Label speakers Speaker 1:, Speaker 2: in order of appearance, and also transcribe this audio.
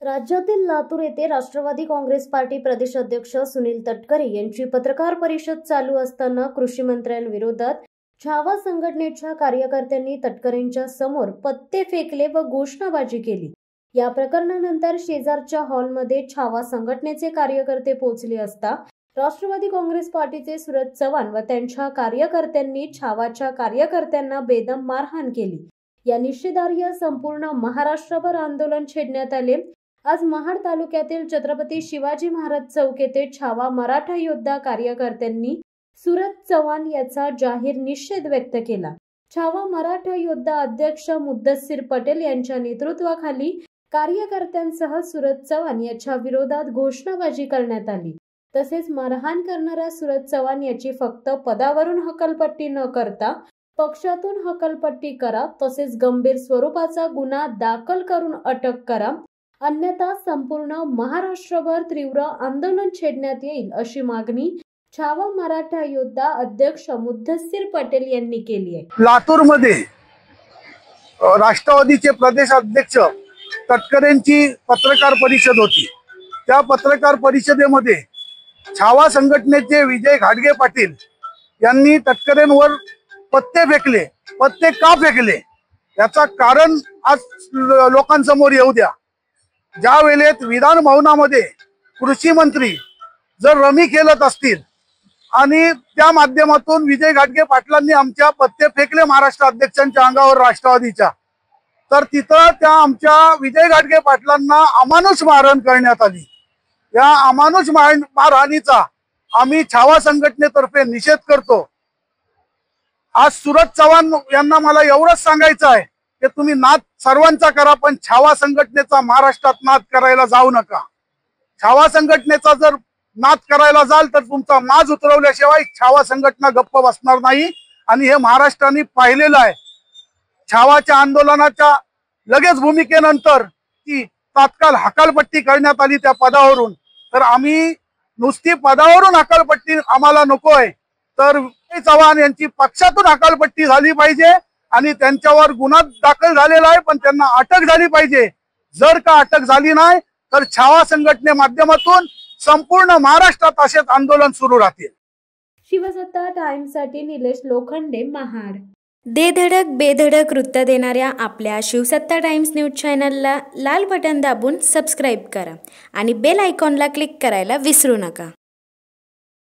Speaker 1: राज्यातील लातूर येथे राष्ट्रवादी काँग्रेस पार्टी प्रदेश अध्यक्ष सुनील तटकरे यांची पत्रकार परिषद चालू असताना कृषी मंत्र्यांविरोधात छावा संघटनेच्या कार्यकर्त्यांनी तटकरेंच्या समोर पत्ते फेकले व घोषणाबाजी केली। या प्रकरणानंतर शेजारच्या हॉलमध्ये छावा संघटनेचे कार्यकर्ते पोहोचले असता राष्ट्रवादी काँग्रेस पार्टीचे सुरज चव्हाण व त्यांच्या कार्यकर्त्यांनी छावाच्या कार्यकर्त्यांना बेदम मारहाण केली। या निषेधार्ह संपूर्ण महाराष्ट्रभर आंदोलन छेडण्यात आले। आज महाड तालुक्यातील छत्रपती शिवाजी महाराज चौक येथे छावा मराठा योद्धा कार्यकर्त्यांनी सुरज चव्हाण याचा जाहीर निषेध व्यक्त केला। छावा मराठा योद्धा अध्यक्ष मुद्दस्सीर पटेल यांच्या नेतृत्वाखाली कार्यकर्त्यांसह सुरज चव्हाण याच्या विरोधात घोषणाबाजी करण्यात आली। तसेच मारहाण करणारा सुरज चव्हाण याची फक्त पदावरून हकालपट्टी न करता पक्षातून हकालपट्टी करा, तसेच गंभीर स्वरूपाचा गुन्हा दाखल करून अटक करा, अन्यथा संपूर्ण महाराष्ट्रभर तीव्र आंदोलन छेडण्यात येईल अशी मागणी छावा मराठा योद्धा अध्यक्ष मुद्दस्सीर पटेल यांनी केली आहे।
Speaker 2: लातूर मध्ये राष्ट्रवादीचे प्रदेश अध्यक्ष तटकरेंची पत्रकार परिषद होती। त्या पत्रकार परिषदेमध्ये छावा संघटनेचे विजय घाडगे पाटील यांनी तटकरेंवर पत्ते फेकले। पत्ते का फेकले याचा कारण आज लोकांसमोर येऊ द्या। ज्या वेळेत विधान भवनामध्ये कृषी मंत्री जर रमी खेळत असतील आणि त्या माध्यमातून विजय घाडगे पाटलांनी आमच्या पत्ते फेकले महाराष्ट्र अध्यक्षांच्या अंगावर राष्ट्रवादीच्या, तर तिथं त्या आमच्या विजय घाडगे पाटलांना अमानुष मारहाण करण्यात आली। या अमानुष मारहाणीचा आम्ही छावा संघटनेतर्फे निषेध करतो। आज सुरज चव्हाण यांना मला एवढंच सांगायचं आहे की तुम्ही नाद सर्वांचा करा, पण छावा संघटनेचा महाराष्ट्रात नाद करायला जाऊ नका। छावा संघटनेचा जर नाद करायला जाल तर तुमचा माज उतरवल्याशिवाय छावा संघटना गप्प बसणार नाही। आणि हे महाराष्ट्राने पाहिलेलं आहे। छावाच्या आंदोलनाच्या लगेच भूमिकेनंतर ती तात्काळ हकालपट्टी करण्यात आली त्या पदावरून। तर आम्ही नुसती पदावरून हकालपट्टी आम्हाला नकोय, तर चव्हाण यांची पक्षातून हकालपट्टी झाली पाहिजे आणि त्यांच्यावर गुन्हा दाखल झालेला आहे, पण त्यांना अटक झाली पाहिजे। जर का अटक झाली नाही तर छावा संघटने माध्यमातून संपूर्ण महाराष्ट्रात असेच आंदोलन सुरू राहतील।
Speaker 1: शिवसत्ता टाइम्ससाठी निलेश लोखंडे, महाड। दे धडक बेधडक वृत्त देणाऱ्या आपल्या शिवसत्ता टाइम्स न्यूज चॅनलला लाल बटन दाबून सबस्क्राईब करा आणि बेल आयकॉनला क्लिक करायला विसरू नका।